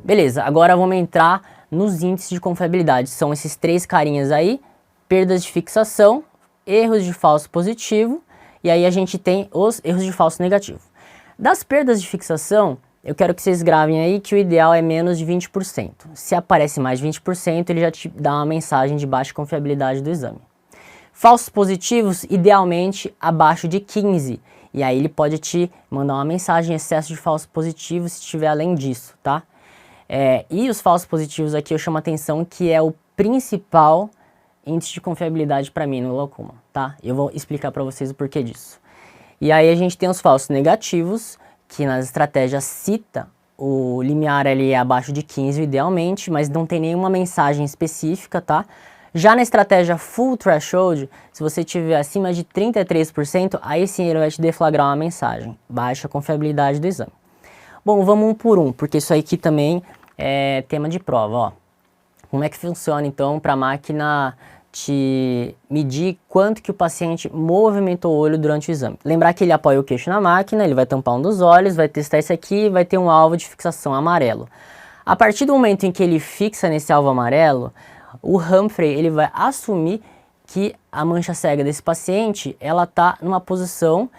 Beleza, agora vamos entrar nos índices de confiabilidade. São esses três carinhas aí: perdas de fixação, erros de falso positivo, e aí a gente tem os erros de falso negativo. Das perdas de fixação, eu quero que vocês gravem aí que o ideal é menos de 20%. Se aparece mais de 20%, ele já te dá uma mensagem de baixa confiabilidade do exame. Falsos positivos, idealmente abaixo de 15%. E aí ele pode te mandar uma mensagem excesso de falsos positivos se estiver além disso, tá? E os falsos positivos aqui eu chamo a atenção que é o principal índice de confiabilidade para mim no glaucoma, tá? Eu vou explicar para vocês o porquê disso. E aí a gente tem os falsos negativos, que nas estratégias cita o limiar ali é abaixo de 15 idealmente, mas não tem nenhuma mensagem específica, tá? Já na estratégia full threshold, se você tiver acima de 33%, aí sim ele vai te deflagrar uma mensagem, baixa confiabilidade do exame. Bom, vamos um por um, porque isso aqui também é tema de prova, ó. Como é que funciona então para a máquina te medir quanto que o paciente movimentou o olho durante o exame? Lembrar que ele apoia o queixo na máquina, ele vai tampar um dos olhos, vai testar esse aqui e vai ter um alvo de fixação amarelo. A partir do momento em que ele fixa nesse alvo amarelo, o Humphrey ele vai assumir que a mancha cega desse paciente ela está numa posição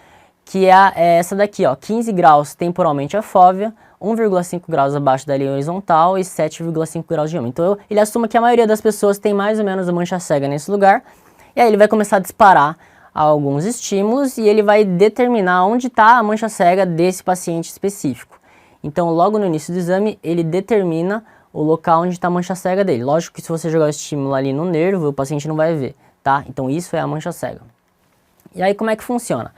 que é essa daqui, ó, 15 graus temporalmente a fóvea, 1,5 graus abaixo da linha horizontal e 7,5 graus de âmbito. Então ele assume que a maioria das pessoas tem mais ou menos a mancha cega nesse lugar, e aí ele vai começar a disparar alguns estímulos e ele vai determinar onde está a mancha cega desse paciente específico. Então logo no início do exame ele determina o local onde está a mancha cega dele. Lógico que se você jogar o estímulo ali no nervo, o paciente não vai ver, tá? Então isso é a mancha cega. E aí como é que funciona?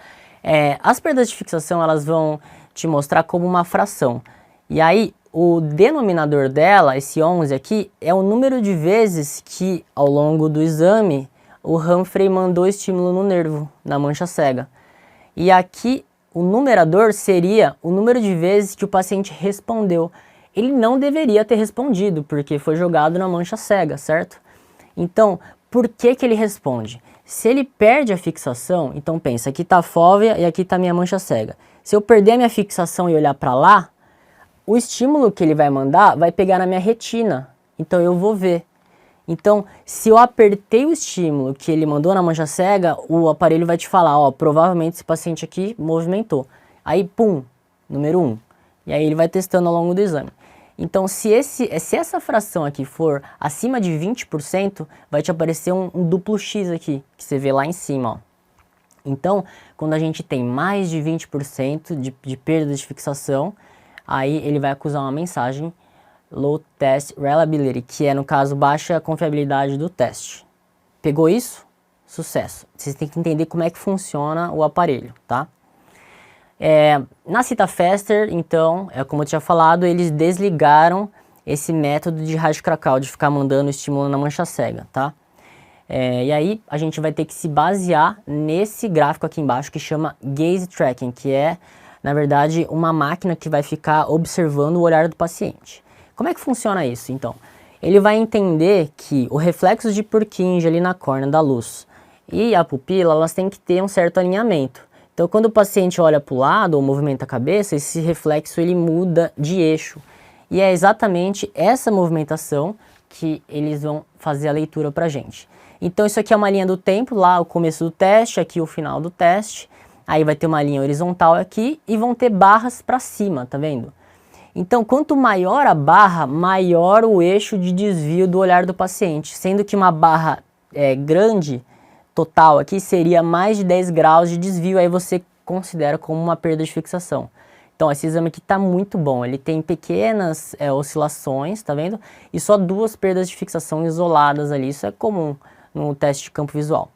As perdas de fixação elas vão te mostrar como uma fração. E aí o denominador dela, esse 11 aqui, é o número de vezes que ao longo do exame o Humphrey mandou estímulo no nervo, na mancha cega. E aqui o numerador seria o número de vezes que o paciente respondeu. Ele não deveria ter respondido, porque foi jogado na mancha cega, certo? Então, por que que ele responde? Se ele perde a fixação, então pensa, aqui está a fóvea e aqui está a minha mancha cega. Se eu perder a minha fixação e olhar para lá, o estímulo que ele vai mandar vai pegar na minha retina, então eu vou ver. Então, se eu apertei o estímulo que ele mandou na mancha cega, o aparelho vai te falar, ó, provavelmente esse paciente aqui movimentou. Aí, pum, número 1. E aí ele vai testando ao longo do exame. Então, se essa fração aqui for acima de 20%, vai te aparecer um duplo X aqui, que você vê lá em cima, ó. Então, quando a gente tem mais de 20% de perda de fixação, aí ele vai acusar uma mensagem Low Test Reliability, que é, no caso, baixa confiabilidade do teste. Pegou isso? Sucesso. Vocês têm que entender como é que funciona o aparelho, tá? Na Cita Faster, então, como eu tinha falado, eles desligaram esse método de rádio Krakow, de ficar mandando estímulo na mancha cega, tá? E aí a gente vai ter que se basear nesse gráfico aqui embaixo que chama Gaze Tracking, que é, na verdade, uma máquina que vai ficar observando o olhar do paciente. Como é que funciona isso, então? Ele vai entender que o reflexo de Purkinje ali na córnea da luz e a pupila, elas têm que ter um certo alinhamento. Então, quando o paciente olha para o lado ou movimenta a cabeça, esse reflexo ele muda de eixo. E é exatamente essa movimentação que eles vão fazer a leitura para a gente. Então, isso aqui é uma linha do tempo, lá o começo do teste, aqui o final do teste. Aí vai ter uma linha horizontal aqui e vão ter barras para cima, tá vendo? Então, quanto maior a barra, maior o eixo de desvio do olhar do paciente. Sendo que uma barra grande, total aqui, seria mais de 10 graus de desvio, aí você considera como uma perda de fixação. Então, esse exame aqui está muito bom, ele tem pequenas oscilações, tá vendo? E só 2 perdas de fixação isoladas ali, isso é comum no teste de campo visual.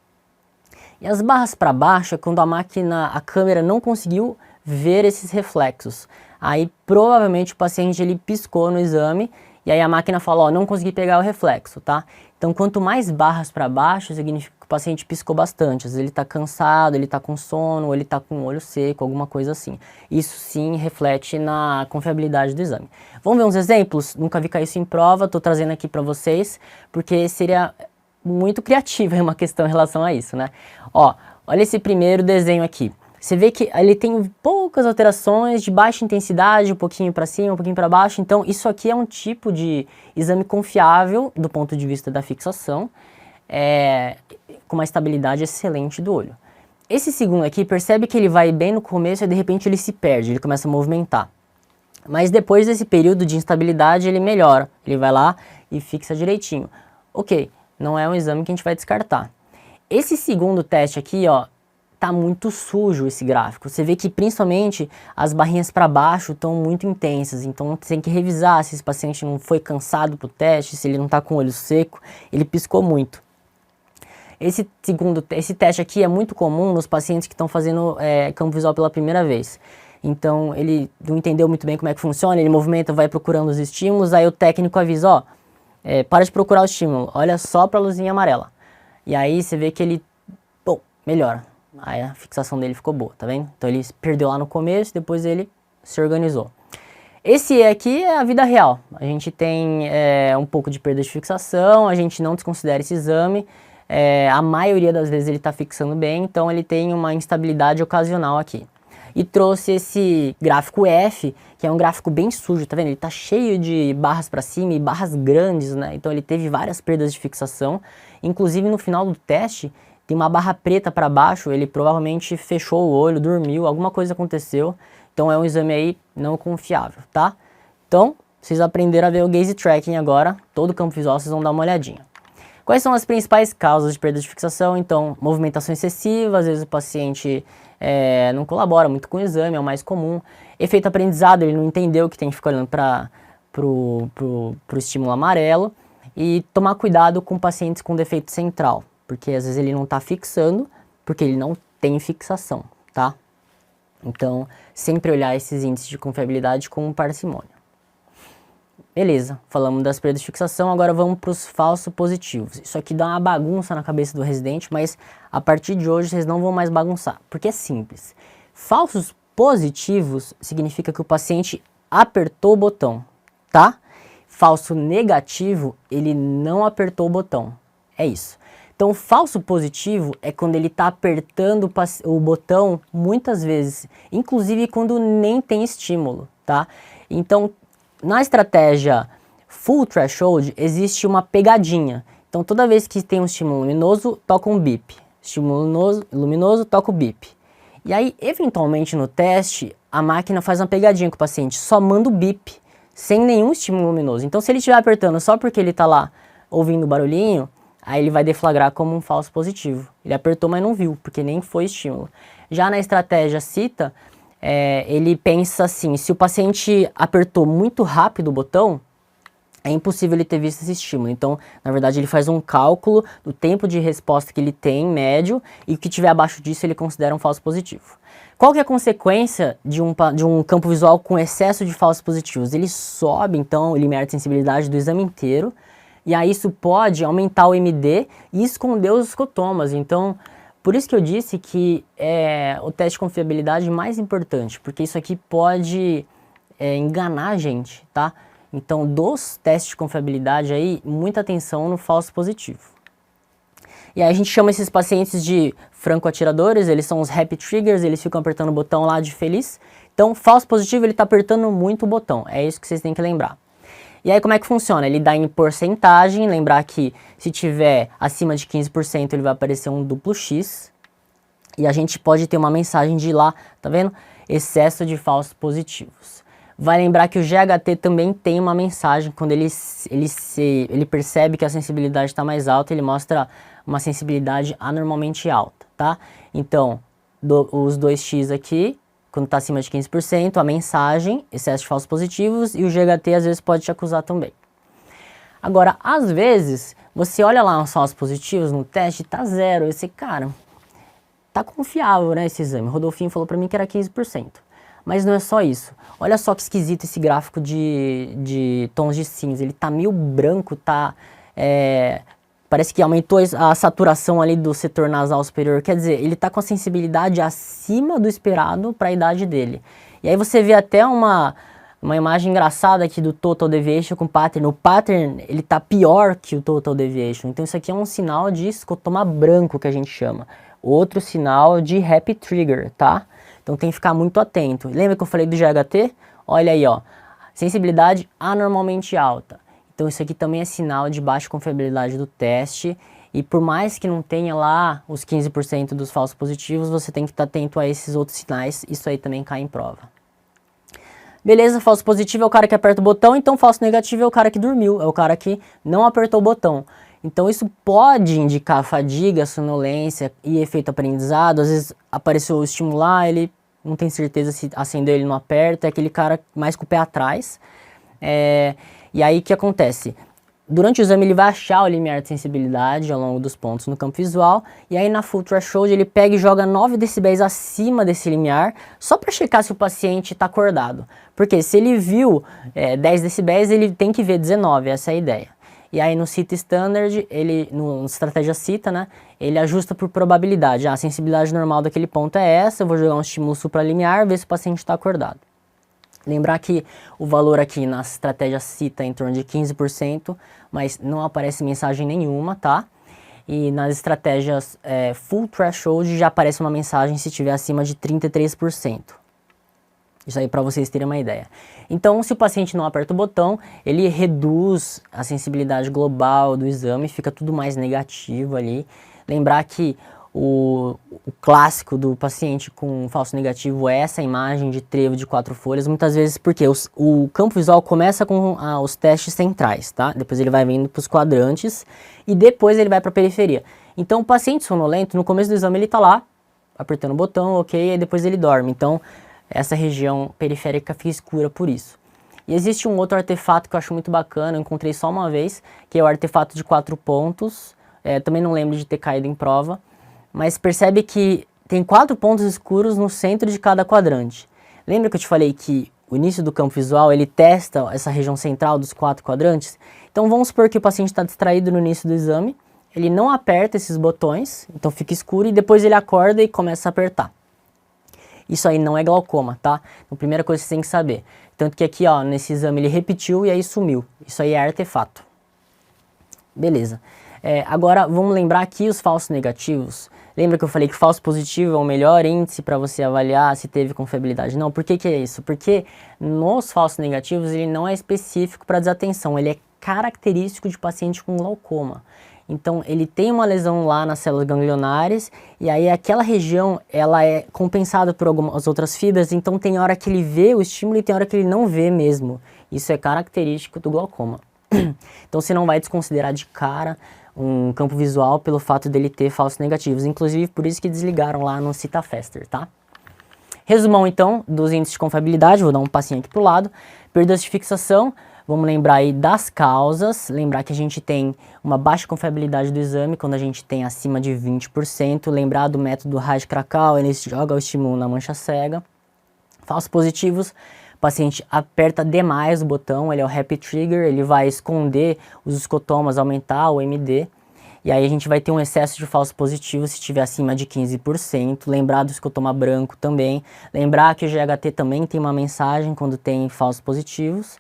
E as barras para baixo é quando a câmera não conseguiu ver esses reflexos. Aí provavelmente o paciente ele piscou no exame e aí a máquina fala, ó, não consegui pegar o reflexo, tá? Então quanto mais barras para baixo, significa que o paciente piscou bastante. Às vezes ele está cansado, ele está com sono, ou ele está com o olho seco, alguma coisa assim. Isso sim reflete na confiabilidade do exame. Vamos ver uns exemplos? Nunca vi cair isso em prova, estou trazendo aqui para vocês, porque seria muito criativa uma questão em relação a isso, né? Ó, olha esse primeiro desenho aqui. você vê que ele tem poucas alterações de baixa intensidade, um pouquinho para cima, um pouquinho para baixo. Então, isso aqui é um tipo de exame confiável do ponto de vista da fixação, com uma estabilidade excelente do olho. Esse segundo aqui, percebe que ele vai bem no começo e de repente ele se perde, ele começa a movimentar. Mas depois desse período de instabilidade ele melhora, ele vai lá e fixa direitinho. Ok, não é um exame que a gente vai descartar. Esse segundo teste aqui, ó, tá muito sujo esse gráfico. Você vê que principalmente as barrinhas para baixo estão muito intensas, então você tem que revisar se esse paciente não foi cansado pro teste, se ele não tá com o olho seco, ele piscou muito. Esse teste aqui é muito comum nos pacientes que estão fazendo campo visual pela primeira vez. Então ele não entendeu muito bem como é que funciona, ele movimenta, vai procurando os estímulos, aí o técnico avisa, ó, para de procurar o estímulo, olha só para a luzinha amarela. E aí você vê que ele, bom, melhora. Aí a fixação dele ficou boa, tá vendo? Então ele perdeu lá no começo, depois ele se organizou. Esse aqui é a vida real. A gente tem um pouco de perda de fixação, a gente não desconsidera esse exame. A maioria das vezes ele está fixando bem, então ele tem uma instabilidade ocasional aqui. E trouxe esse gráfico F, que é um gráfico bem sujo, tá vendo? Ele tá cheio de barras para cima e barras grandes, né? Então ele teve várias perdas de fixação. Inclusive no final do teste, tem uma barra preta para baixo, ele provavelmente fechou o olho, dormiu, alguma coisa aconteceu. Então é um exame aí não confiável, tá? Então, vocês aprenderam a ver o gaze tracking agora, todo o campo visual vocês vão dar uma olhadinha. Quais são as principais causas de perda de fixação? Então, movimentação excessiva, às vezes o paciente não colabora muito com o exame, é o mais comum. Efeito aprendizado, ele não entendeu que tem que ficar olhando para o estímulo amarelo. E tomar cuidado com pacientes com defeito central, porque às vezes ele não está fixando, porque ele não tem fixação, tá? Então, sempre olhar esses índices de confiabilidade com parcimônia. Beleza, falamos das perdas de fixação, agora vamos para os falsos positivos. Isso aqui dá uma bagunça na cabeça do residente, mas a partir de hoje vocês não vão mais bagunçar, porque é simples. Falsos positivos significa que o paciente apertou o botão, tá? Falso negativo, ele não apertou o botão, é isso. Então, falso positivo é quando ele está apertando o botão muitas vezes, inclusive quando nem tem estímulo, tá? Então, na estratégia full threshold, existe uma pegadinha. Então, toda vez que tem um estímulo luminoso, toca um bip. Estímulo luminoso, toca o bip. E aí, eventualmente, no teste, a máquina faz uma pegadinha com o paciente, só manda o bip, sem nenhum estímulo luminoso. Então, se ele estiver apertando só porque ele está lá ouvindo o barulhinho, aí ele vai deflagrar como um falso positivo. Ele apertou, mas não viu, porque nem foi estímulo. Já na estratégia CITA, ele pensa assim, se o paciente apertou muito rápido o botão, é impossível ele ter visto esse estímulo. Então, na verdade, ele faz um cálculo do tempo de resposta que ele tem, médio, e o que tiver abaixo disso ele considera um falso positivo. Qual que é a consequência de um campo visual com excesso de falsos positivos? Ele sobe, então, o limiar de sensibilidade do exame inteiro, e aí isso pode aumentar o MD e esconder os escotomas. Então, por isso que eu disse que é o teste de confiabilidade mais importante, porque isso aqui pode enganar a gente, tá? Então, dos testes de confiabilidade aí, muita atenção no falso positivo. E aí a gente chama esses pacientes de franco-atiradores, eles são os happy triggers, eles ficam apertando o botão lá de feliz. Então, falso positivo, ele está apertando muito o botão, é isso que vocês têm que lembrar. E aí como é que funciona? Ele dá em porcentagem, lembrar que se tiver acima de 15% ele vai aparecer um duplo X. E a gente pode ter uma mensagem de lá, tá vendo? Excesso de falsos positivos. Vai lembrar que o GHT também tem uma mensagem, quando ele percebe que a sensibilidade está mais alta, ele mostra uma sensibilidade anormalmente alta, tá? Então, os 2x aqui, quando está acima de 15%, a mensagem, excesso de falsos positivos, e o GHT às vezes pode te acusar também. Agora, às vezes, você olha lá os falsos positivos no teste, tá zero, e você, cara, tá confiável, né, esse exame. O Rodolfinho falou pra mim que era 15%. Mas não é só isso. Olha só que esquisito esse gráfico de tons de cinza. Ele tá meio branco, tá... parece que aumentou a saturação ali do setor nasal superior. Quer dizer, ele tá com a sensibilidade acima do esperado para a idade dele. E aí você vê até uma imagem engraçada aqui do Total Deviation com o Pattern. O Pattern, ele tá pior que o Total Deviation. Então isso aqui é um sinal de escotoma branco que a gente chama. Outro sinal de Happy Trigger, tá? Então tem que ficar muito atento. Lembra que eu falei do GHT? Olha aí, ó, sensibilidade anormalmente alta. Então isso aqui também é sinal de baixa confiabilidade do teste. E por mais que não tenha lá os 15% dos falsos positivos, você tem que estar atento a esses outros sinais. Isso aí também cai em prova. Beleza, falso positivo é o cara que aperta o botão, então falso negativo é o cara que dormiu, é o cara que não apertou o botão. Então isso pode indicar fadiga, sonolência e efeito aprendizado. Às vezes apareceu o estimular, ele não tem certeza se acendeu, ele não aperta, é aquele cara mais com o pé atrás. E aí o que acontece? Durante o exame ele vai achar o limiar de sensibilidade ao longo dos pontos no campo visual, e aí na full threshold ele pega e joga 9 decibéis acima desse limiar, só para checar se o paciente está acordado. Porque se ele viu 10 decibéis, ele tem que ver 19, essa é a ideia. E aí no CITA Standard, no estratégia CITA, né, ele ajusta por probabilidade. A sensibilidade normal daquele ponto é essa, eu vou jogar um estímulo supralimiar, ver se o paciente está acordado. Lembrar que o valor aqui na estratégia CITA é em torno de 15%, mas não aparece mensagem nenhuma, tá? E nas estratégias full threshold já aparece uma mensagem se tiver acima de 33%. Isso aí para vocês terem uma ideia. Então, se o paciente não aperta o botão, ele reduz a sensibilidade global do exame, fica tudo mais negativo ali. Lembrar que o clássico do paciente com falso negativo é essa imagem de trevo de 4 folhas, muitas vezes porque o campo visual começa com os testes centrais, tá? Depois ele vai vindo para os quadrantes e depois ele vai para a periferia. Então, o paciente sonolento, no começo do exame, ele está lá, apertando o botão, ok, e depois ele dorme. Então, essa região periférica fica escura por isso. E existe um outro artefato que eu acho muito bacana, eu encontrei só uma vez, que é o artefato de 4 pontos, também não lembro de ter caído em prova, mas percebe que tem 4 pontos escuros no centro de cada quadrante. Lembra que eu te falei que o início do campo visual, ele testa essa região central dos 4 quadrantes? Então vamos supor que o paciente está distraído no início do exame, ele não aperta esses botões, então fica escuro e depois ele acorda e começa a apertar. Isso aí não é glaucoma, tá? Então primeira coisa que você tem que saber. Tanto que aqui, ó, nesse exame ele repetiu e aí sumiu. Isso aí é artefato. Beleza. Agora vamos lembrar aqui os falsos negativos. Lembra que eu falei que falso positivo é o melhor índice para você avaliar se teve confiabilidade? Não, por que que é isso? Porque nos falsos negativos ele não é específico para desatenção, ele é característico de paciente com glaucoma. Então ele tem uma lesão lá nas células ganglionares e aí aquela região ela é compensada por algumas outras fibras, então tem hora que ele vê o estímulo e tem hora que ele não vê mesmo. Isso é característico do glaucoma. Então você não vai desconsiderar de cara um campo visual pelo fato dele ter falsos negativos, inclusive por isso que desligaram lá no CITA-FASTER, tá? Resumão então dos índices de confiabilidade, vou dar um passinho aqui pro lado. Perdas de fixação, vamos lembrar aí das causas, lembrar que a gente tem uma baixa confiabilidade do exame quando a gente tem acima de 20%, lembrar do método Raj-Krakauer, ele joga o estímulo na mancha cega. Falsos positivos, o paciente aperta demais o botão, ele é o happy trigger, ele vai esconder os escotomas, aumentar o MD. E aí a gente vai ter um excesso de falso positivo se estiver acima de 15%. Lembrar do escotoma branco também. Lembrar que o GHT também tem uma mensagem quando tem falsos positivos.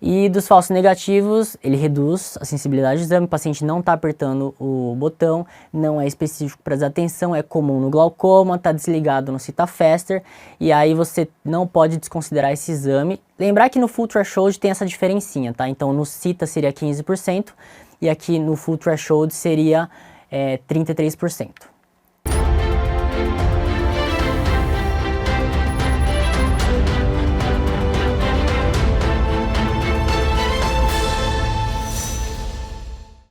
E dos falsos negativos, ele reduz a sensibilidade do exame, o paciente não está apertando o botão, não é específico para desatenção, é comum no glaucoma, está desligado no CITA-FASTER, e aí você não pode desconsiderar esse exame. Lembrar que no full threshold tem essa diferencinha, tá? Então no CITA seria 15%, e aqui no full threshold seria 33%.